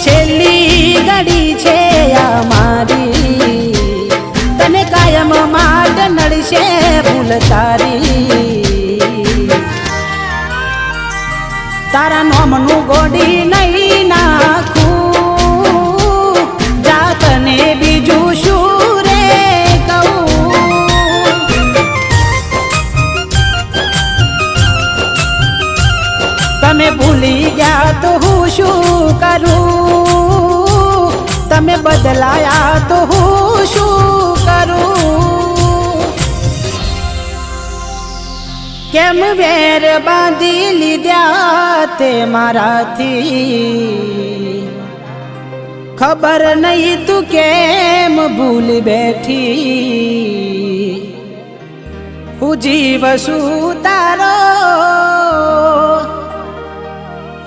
છેલ્લી ઘડી છે આ મારી, તને કાયમ માટે નડશે ભૂલ તારી. તારા નોમનું ગોડી નહીં નાખું, જાતને બીજું શું રે કહું. તમે ભૂલી ગયા તો હું શું કરું, તમે બદલાયા તો હું શું કરું. કેમ વેર બાંધી લીધા તે મારાથી, ખબર નહીં તું કેમ ભૂલ બેઠી. હું જીવ શું તારો